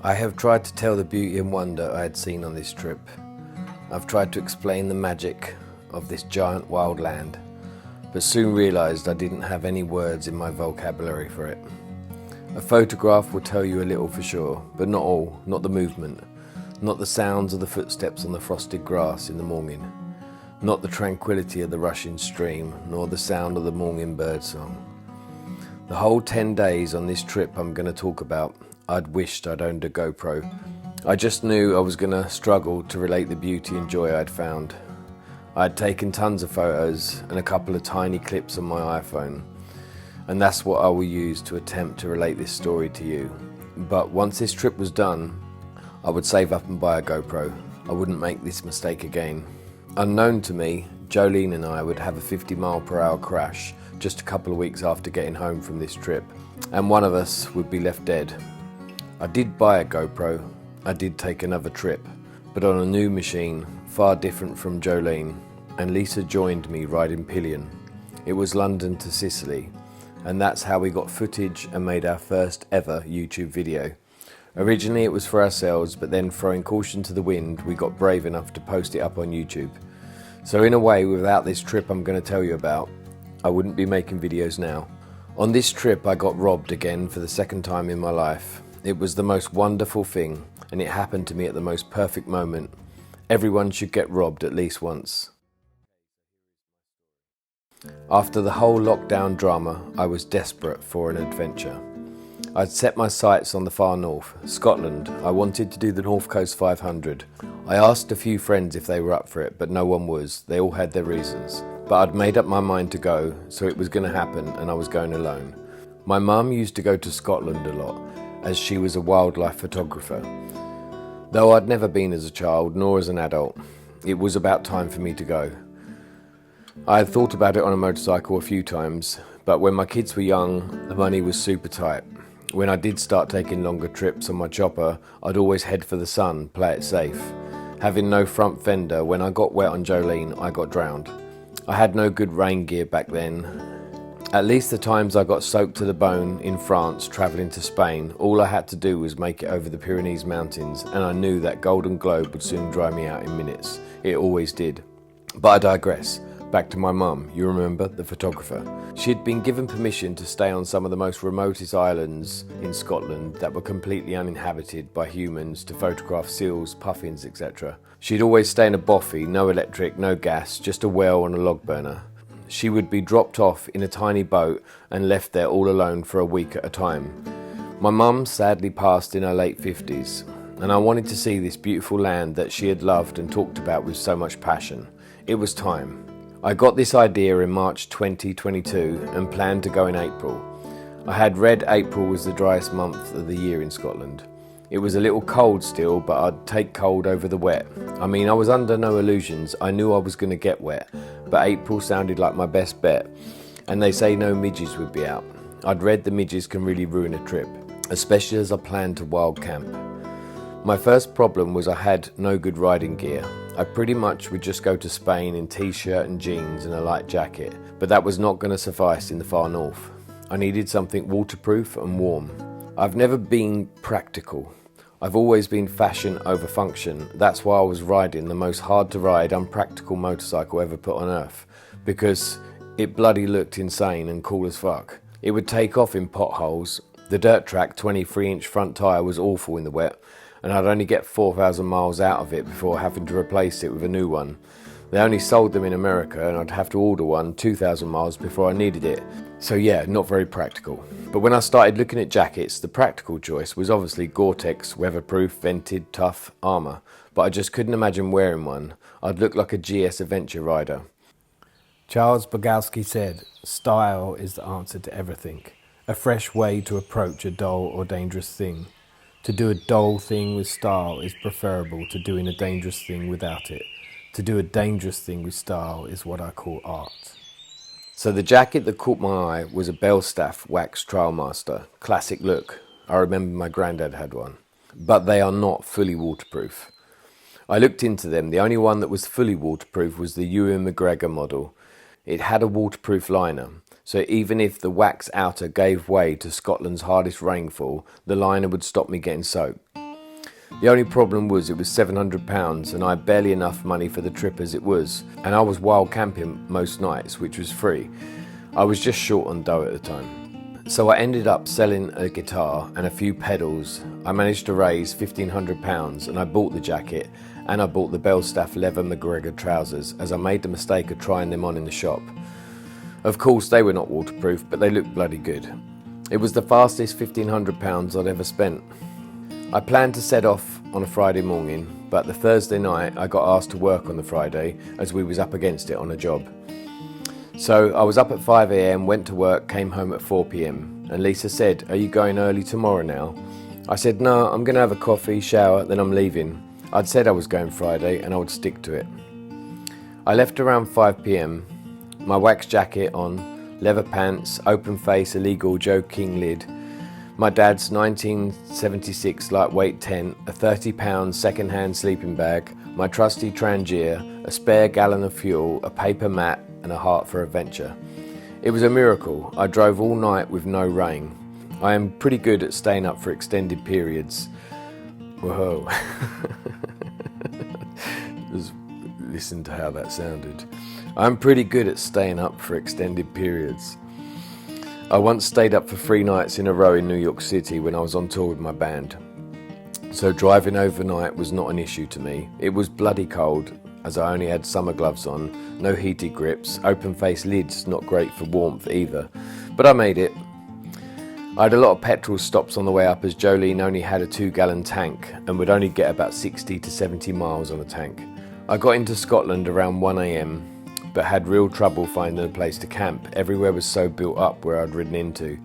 I have tried to tell the beauty and wonder I had seen on this trip. I've tried to explain the magic of this giant wild land, but soon realised I didn't have any words in my vocabulary for it. A photograph will tell you a little for sure, but not all, not the movement, not the sounds of the footsteps on the frosted grass in the morning, not the tranquility of the rushing stream, nor the sound of the morning birdsong. The whole 10 days on this trip I'm going to talk about, I'd wished I'd owned a GoPro. I just knew I was going to struggle to relate the beauty and joy I'd found. I'd taken tons of photos and a couple of tiny clips on my iPhone, and that's what I will use to attempt to relate this story to you. But once this trip was done, I would save up and buy a GoPro. I wouldn't make this mistake again. Unknown to me, Jolene and I would have a 50-mile-per-hour crash just a couple of weeks after getting home from this trip, and one of us would be left dead. I did buy a GoPro, I did take another trip, but on a new machine, far different from Jolene, and Lisa joined me riding pillion. It was London to Sicily, and that's how we got footage and made our first ever YouTube video. Originally it was for ourselves, but then throwing caution to the wind, we got brave enough to post it up on YouTube. So in a way, without this trip I'm going to tell you about, I wouldn't be making videos now. On this trip I got robbed again for the second time in my life. It was the most wonderful thing, and it happened to me at the most perfect moment. Everyone should get robbed at least once. After the whole lockdown drama, I was desperate for an adventure. I'd set my sights on the far north, Scotland. I wanted to do the North Coast 500. I asked a few friends if they were up for it, but no one was. They all had their reasons. But I'd made up my mind to go, so it was going to happen, and I was going alone. My mum used to go to Scotland a lot, as she was a wildlife photographer. Though I'd never been as a child, nor as an adult, it was about time for me to go. I had thought about it on a motorcycle a few times, but when my kids were young, the money was super tight. When I did start taking longer trips on my chopper, I'd always head for the sun, play it safe. Having no front fender, when I got wet on Jolene, I got drowned. I had no good rain gear back then. At least the times I got soaked to the bone in France travelling to Spain, all I had to do was make it over the Pyrenees mountains, and I knew that Golden Globe would soon dry me out in minutes. It always did. But I digress. Back to my mum, you remember, the photographer. She'd been given permission to stay on some of the most remotest islands in Scotland that were completely uninhabited by humans to photograph seals, puffins, etc. She'd always stay in a bothy, no electric, no gas, just a well and a log burner. She would be dropped off in a tiny boat and left there all alone for a week at a time. My mum sadly passed in her late 50s, and I wanted to see this beautiful land that she had loved and talked about with so much passion. It was time. I got this idea in March 2022 and planned to go in April. I had read April was the driest month of the year in Scotland. It was a little cold still, but I'd take cold over the wet. I mean, I was under no illusions. I knew I was going to get wet, but April sounded like my best bet. And they say no midges would be out. I'd read the midges can really ruin a trip, especially as I planned to wild camp. My first problem was I had no good riding gear. I pretty much would just go to Spain in t-shirt and jeans and a light jacket, but that was not going to suffice in the far north. I needed something waterproof and warm. I've never been practical. I've always been fashion over function. That's why I was riding the most hard to ride, unpractical motorcycle ever put on earth, because it bloody looked insane and cool as fuck. It would take off in potholes. The dirt track 23-inch front tyre was awful in the wet, and I'd only get 4,000 miles out of it before having to replace it with a new one. They only sold them in America, and I'd have to order one 2,000 miles before I needed it. So yeah, not very practical. But when I started looking at jackets, the practical choice was obviously Gore-Tex, weatherproof, vented, tough armour. But I just couldn't imagine wearing one. I'd look like a GS adventure rider. Charles Bukowski said, "Style is the answer to everything. A fresh way to approach a dull or dangerous thing. To do a dull thing with style is preferable to doing a dangerous thing without it. To do a dangerous thing with style is what I call art." So the jacket that caught my eye was a Belstaff Wax Trailmaster. Classic look. I remember my granddad had one. But they are not fully waterproof. I looked into them. The only one that was fully waterproof was the Ewan McGregor model. It had a waterproof liner. So even if the wax outer gave way to Scotland's hardest rainfall, the liner would stop me getting soaked. The only problem was it was £700 and I had barely enough money for the trip as it was, and I was wild camping most nights, which was free. I was just short on dough at the time. So I ended up selling a guitar and a few pedals. I managed to raise £1,500 and I bought the jacket and I bought the Belstaff leather McGregor trousers, as I made the mistake of trying them on in the shop. Of course they were not waterproof, but they looked bloody good. It was the fastest £1,500 I'd ever spent. I planned to set off on a Friday morning, but the Thursday night I got asked to work on the Friday as we was up against it on a job. So I was up at 5 a.m, went to work, came home at 4 p.m, and Lisa said, "Are you going early tomorrow now?" I said, "No, I'm going to have a coffee, shower, then I'm leaving." I'd said I was going Friday and I would stick to it. I left around 5 p.m, my wax jacket on, leather pants, open face illegal Joe King lid, my dad's 1976 lightweight tent, a £30 second-hand sleeping bag, my trusty Trangier, a spare gallon of fuel, a paper mat and a heart for adventure. It was a miracle. I drove all night with no rain. I am pretty good at staying up for extended periods. Whoa. Just listen to how that sounded. I'm pretty good at staying up for extended periods. I once stayed up for 3 nights in a row in New York City when I was on tour with my band. So driving overnight was not an issue to me. It was bloody cold, as I only had summer gloves on, no heated grips, open face lids, not great for warmth either. But I made it. I had a lot of petrol stops on the way up, as Jolene only had a 2-gallon tank and would only get about 60 to 70 miles on a tank. I got into Scotland around 1 a.m, but had real trouble finding a place to camp. Everywhere was so built up where I'd ridden into.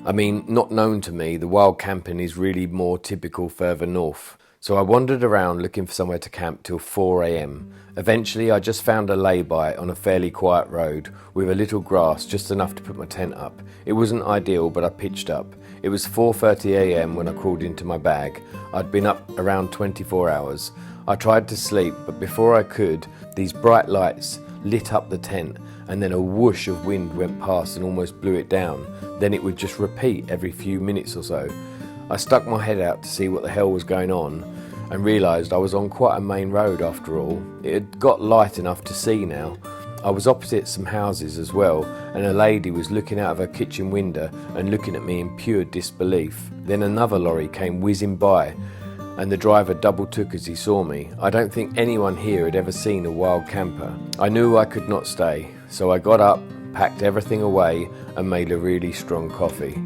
I mean, not known to me, the wild camping is really more typical further north. So I wandered around looking for somewhere to camp till 4 a.m. Eventually I just found a lay-by on a fairly quiet road with a little grass, just enough to put my tent up. It wasn't ideal, but I pitched up. It was 4:30 a.m. when I crawled into my bag. I'd been up around 24 hours. I tried to sleep, but before I could, these bright lights lit up the tent, and then a whoosh of wind went past and almost blew it down. Then it would just repeat every few minutes or so. I stuck my head out to see what the hell was going on and realised I was on quite a main road after all. It had got light enough to see now. I was opposite some houses as well, and a lady was looking out of her kitchen window and looking at me in pure disbelief. Then another lorry came whizzing by, and the driver double took as he saw me. I don't think anyone here had ever seen a wild camper. I knew I could not stay, so I got up, packed everything away and made a really strong coffee.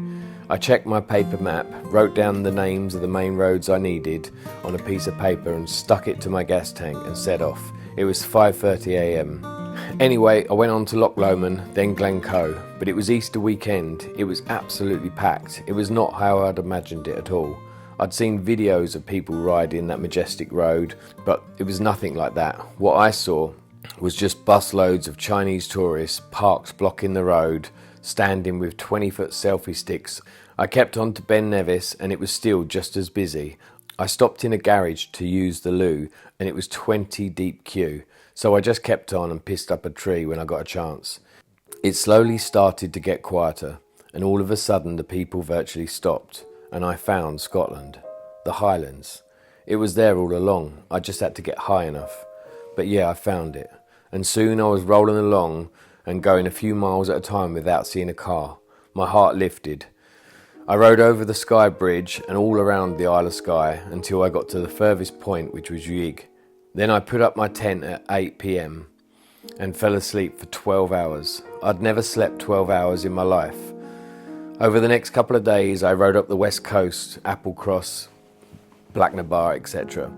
I checked my paper map, wrote down the names of the main roads I needed on a piece of paper and stuck it to my gas tank and set off. It was 5:30 a.m. Anyway, I went on to Loch Lomond, then Glencoe, but it was Easter weekend. It was absolutely packed. It was not how I'd imagined it at all. I'd seen videos of people riding that majestic road, but it was nothing like that. What I saw was just busloads of Chinese tourists parked blocking the road, standing with 20-foot selfie sticks. I kept on to Ben Nevis and it was still just as busy. I stopped in a garage to use the loo and it was 20 deep queue, so I just kept on and pissed up a tree when I got a chance. It slowly started to get quieter, and all of a sudden the people virtually stopped, and I found Scotland, the Highlands. It was there all along, I just had to get high enough. But yeah, I found it, and soon I was rolling along and going a few miles at a time without seeing a car. My heart lifted. I rode over the Skye Bridge and all around the Isle of Skye until I got to the furthest point, which was Wick. Then I put up my tent at 8 p.m. and fell asleep for 12 hours. I'd never slept 12 hours in my life. Over the next couple of days I rode up the west coast, Applecross, Blacknabar, etc.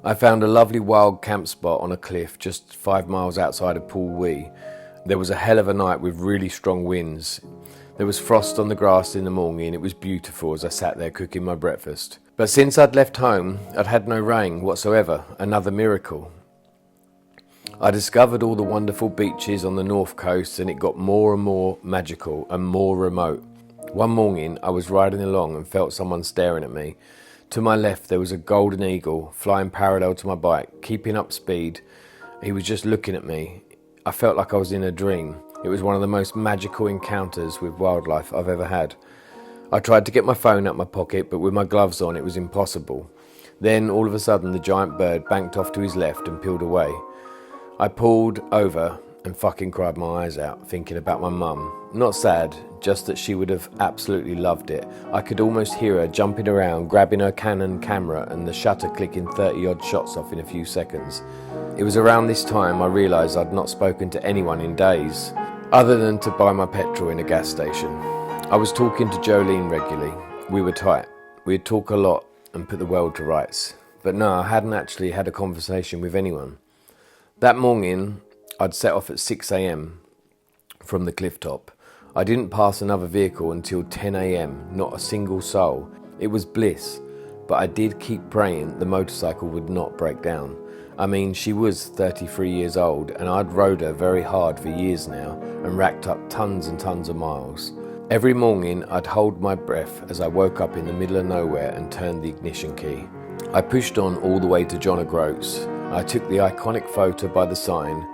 I found a lovely wild camp spot on a cliff just 5 miles outside of Poolwee. There was a hell of a night with really strong winds. There was frost on the grass in the morning and it was beautiful as I sat there cooking my breakfast. But since I'd left home, I'd had no rain whatsoever, another miracle. I discovered all the wonderful beaches on the north coast and it got more and more magical and more remote. One morning I was riding along and felt someone staring at me. To my left there was a golden eagle flying parallel to my bike, keeping up speed. He was just looking at me. I felt like I was in a dream. It was one of the most magical encounters with wildlife I've ever had. I tried to get my phone out my pocket, but with my gloves on it was impossible. Then all of a sudden the giant bird banked off to his left and peeled away. I pulled over and fucking cried my eyes out, thinking about my mum. Not sad, just that she would have absolutely loved it. I could almost hear her jumping around, grabbing her Canon camera and the shutter clicking 30 odd shots off in a few seconds. It was around this time I realised I'd not spoken to anyone in days, other than to buy my petrol in a gas station. I was talking to Jolene regularly. We were tight. We'd talk a lot and put the world to rights. But no, I hadn't actually had a conversation with anyone. That morning, I'd set off at 6 a.m. from the cliff top. I didn't pass another vehicle until 10 a.m, not a single soul. It was bliss, but I did keep praying the motorcycle would not break down. I mean, she was 33 years old and I'd rode her very hard for years now and racked up tons and tons of miles. Every morning I'd hold my breath as I woke up in the middle of nowhere and turned the ignition key. I pushed on all the way to John O'Groats. I took the iconic photo by the sign,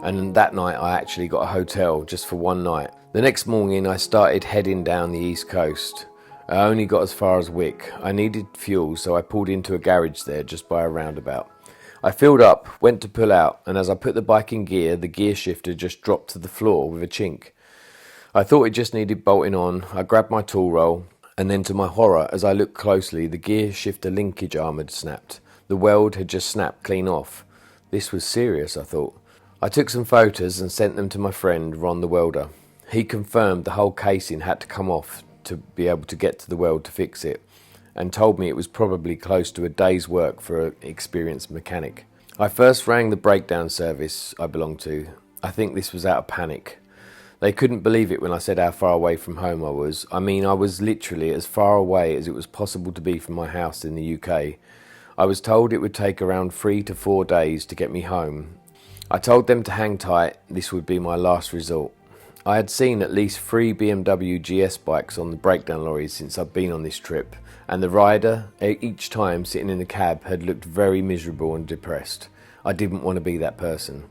and that night I actually got a hotel just for one night. The next morning I started heading down the east coast. I only got as far as Wick. I needed fuel, so I pulled into a garage there just by a roundabout. I filled up, went to pull out, and as I put the bike in gear, the gear shifter just dropped to the floor with a chink. I thought it just needed bolting on. I grabbed my tool roll, and then to my horror, as I looked closely, the gear shifter linkage arm had snapped. The weld had just snapped clean off. This was serious, I thought. I took some photos and sent them to my friend, Ron the welder. He confirmed the whole casing had to come off to be able to get to the weld to fix it, and told me it was probably close to a day's work for an experienced mechanic. I first rang the breakdown service I belonged to. I think this was out of panic. They couldn't believe it when I said how far away from home I was. I mean, I was literally as far away as it was possible to be from my house in the UK. I was told it would take around 3 to 4 days to get me home. I told them to hang tight, this would be my last resort. I had seen at least 3 BMW GS bikes on the breakdown lorries since I'd been on this trip, and the rider, each time sitting in the cab, had looked very miserable and depressed. I didn't want to be that person.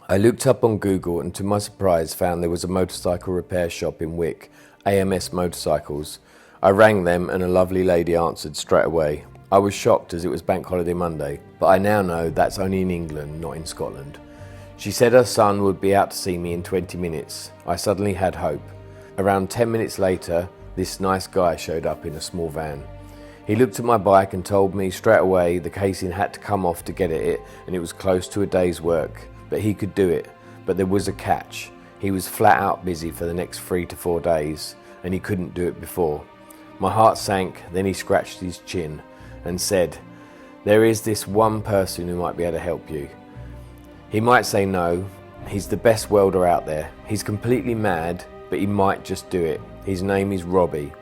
I looked up on Google and to my surprise found there was a motorcycle repair shop in Wick, AMS Motorcycles. I rang them and a lovely lady answered straight away. I was shocked as it was Bank Holiday Monday, but I now know that's only in England, not in Scotland. She said her son would be out to see me in 20 minutes. I suddenly had hope. Around 10 minutes later, this nice guy showed up in a small van. He looked at my bike and told me straight away the casing had to come off to get at it and it was close to a day's work, but he could do it. But there was a catch. He was flat out busy for the next 3 to 4 days and he couldn't do it before. My heart sank, then he scratched his chin and said, "There is this one person who might be able to help you. He might say no, he's the best welder out there. He's completely mad, but he might just do it. His name is Robbie.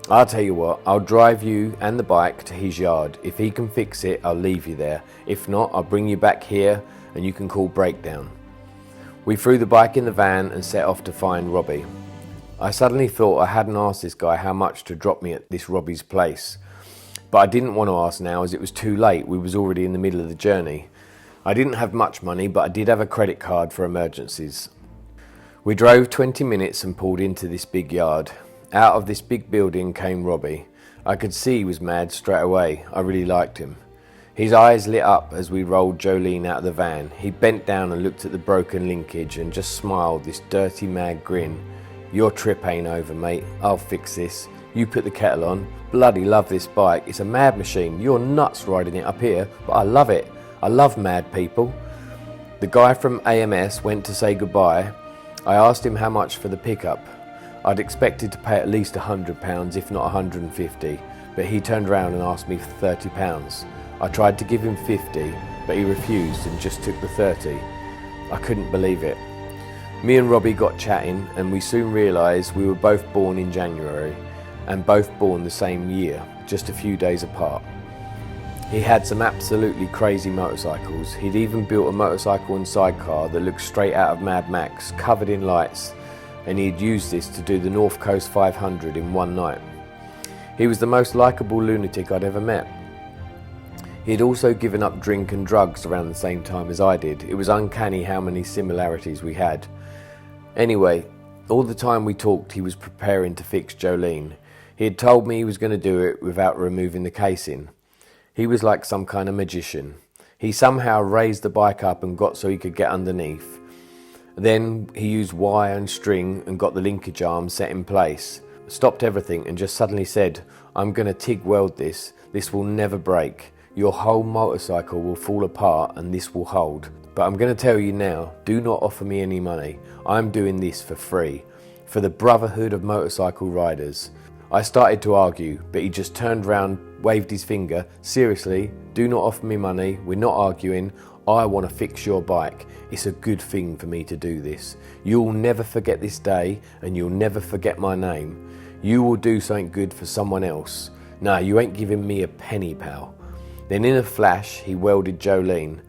I'll tell you what, I'll drive you and the bike to his yard. If he can fix it, I'll leave you there. If not, I'll bring you back here and you can call breakdown." We threw the bike in the van and set off to find Robbie. I suddenly thought I hadn't asked this guy how much to drop me at this Robbie's place. But I didn't want to ask now as it was too late. We was already in the middle of the journey. I didn't have much money, but I did have a credit card for emergencies. We drove 20 minutes and pulled into this big yard. Out of this big building came Robbie. I could see he was mad straight away. I really liked him. His eyes lit up as we rolled Jolene out of the van. He bent down and looked at the broken linkage and just smiled this dirty mad grin. "Your trip ain't over, mate. I'll fix this. You put the kettle on. Bloody love this bike. It's a mad machine. You're nuts riding it up here, but I love it. I love mad people." The guy from AMS went to say goodbye. I asked him how much for the pickup. I'd expected to pay at least £100, if not 150, but he turned around and asked me for £30. I tried to give him 50, but he refused and just took the 30. I couldn't believe it. Me and Robbie got chatting and we soon realised we were both born in January and both born the same year, just a few days apart. He had some absolutely crazy motorcycles. He'd even built a motorcycle and sidecar that looked straight out of Mad Max, covered in lights, and he'd used this to do the North Coast 500 in one night. He was the most likeable lunatic I'd ever met. He'd also given up drink and drugs around the same time as I did. It was uncanny how many similarities we had. Anyway, All the time we talked, he was preparing to fix Jolene. He had told me he was going to do it without removing the casing. He was like some kind of magician. He somehow raised the bike up and got so he could get underneath. Then he used wire and string and got the linkage arm set in place. Stopped everything and just suddenly said, "I'm going to TIG weld this. This will never break. Your whole motorcycle will fall apart and this will hold. But I'm going to tell you now, do not offer me any money. I'm doing this for free. For the brotherhood of motorcycle riders." I started to argue, but he just turned round, waved his finger. "Seriously, do not offer me money. We're not arguing. I want to fix your bike. It's a good thing for me to do this. You'll never forget this day and you'll never forget my name. You will do something good for someone else. No, you ain't giving me a penny, pal." Then in a flash, he welded Jolene.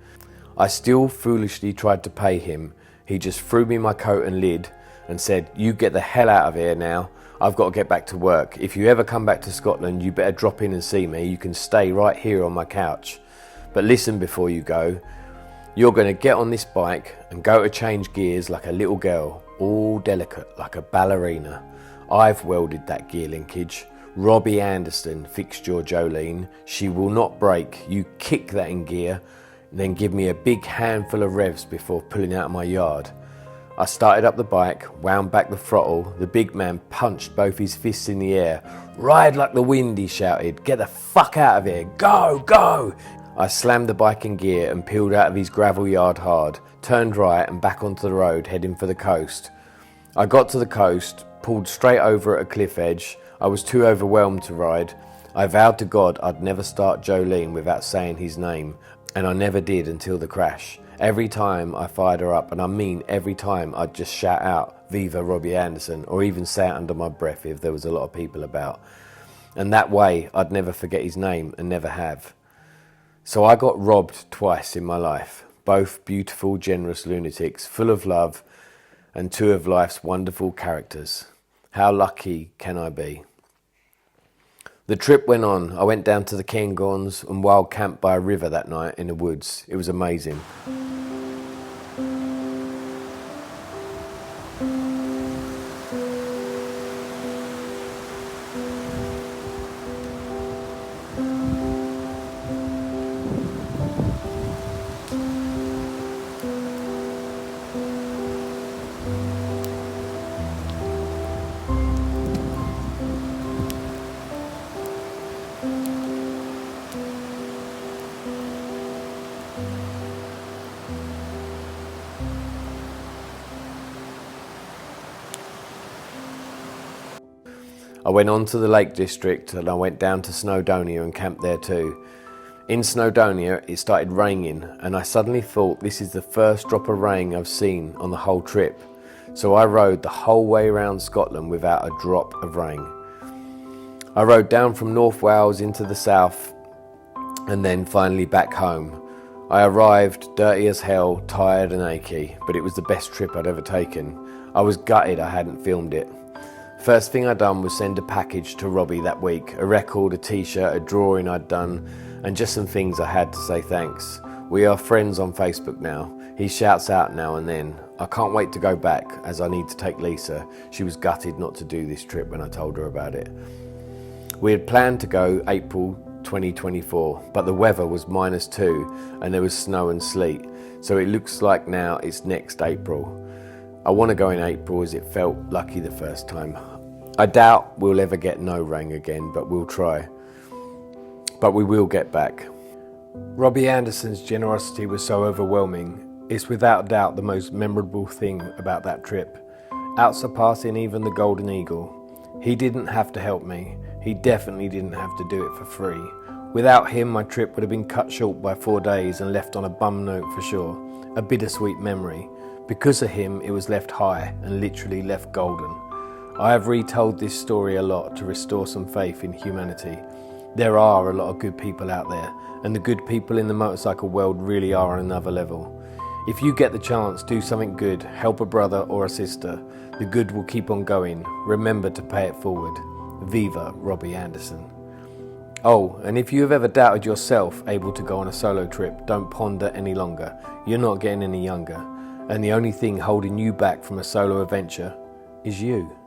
I still foolishly tried to pay him. He just threw me my coat and lid and said, "You get the hell out of here now. I've got to get back to work. If you ever come back to Scotland, you better drop in and see me. You can stay right here on my couch. But listen before you go. You're going to get on this bike and go to change gears like a little girl, all delicate like a ballerina. I've welded that gear linkage. Robbie Anderson fixed your Jolene. She will not break. You kick that in gear, then give me a big handful of revs before pulling out of my yard." I started up the bike, wound back the throttle. The big man punched both his fists in the air. "Ride like the wind," he shouted. "Get the fuck out of here. Go, go." I slammed the bike in gear and peeled out of his gravel yard hard, turned right and back onto the road, heading for the coast. I got to the coast, pulled straight over at a cliff edge. I was too overwhelmed to ride. I vowed to God I'd never start Jolene without saying his name, and I never did until the crash. Every time I fired her up, and I mean every time, I'd just shout out, "Viva Robbie Anderson," or even say it under my breath if there was a lot of people about. And that way I'd never forget his name and never have. So I got robbed twice in my life, both beautiful, generous lunatics, full of love, and two of life's wonderful characters. How lucky can I be? The trip went on. I went down to the Cairngorms and wild camped by a river that night in the woods. It was amazing. I went on to the Lake District and I went down to Snowdonia and camped there too. In Snowdonia it started raining and I suddenly thought this is the first drop of rain I've seen on the whole trip. So I rode the whole way around Scotland without a drop of rain. I rode down from North Wales into the south and then finally back home. I arrived dirty as hell, tired and achy, but it was the best trip I'd ever taken. I was gutted I hadn't filmed it. First thing I done was send a package to Robbie that week, a record, a t-shirt, a drawing I'd done, and just some things I had to say thanks. We are friends on Facebook now. He shouts out now and then. I can't wait to go back as I need to take Lisa. She was gutted not to do this trip when I told her about it. We had planned to go April 2024, but the weather was -2 and there was snow and sleet, so it looks like now it's next April. I want to go in April as it felt lucky the first time. I doubt we'll ever get no rain again, but we'll try. But we will get back. Robbie Anderson's generosity was so overwhelming. It's without doubt the most memorable thing about that trip, outsurpassing even the Golden Eagle. He didn't have to help me. He definitely didn't have to do it for free. Without him, my trip would have been cut short by 4 days and left on a bum note for sure. A bittersweet memory. Because of him, it was left high and literally left golden. I have retold this story a lot to restore some faith in humanity. There are a lot of good people out there, and the good people in the motorcycle world really are on another level. If you get the chance, do something good, help a brother or a sister. The good will keep on going. Remember to pay it forward. Viva Robbie Anderson. Oh, and if you have ever doubted yourself able to go on a solo trip, don't ponder any longer. You're not getting any younger. And the only thing holding you back from a solo adventure is you.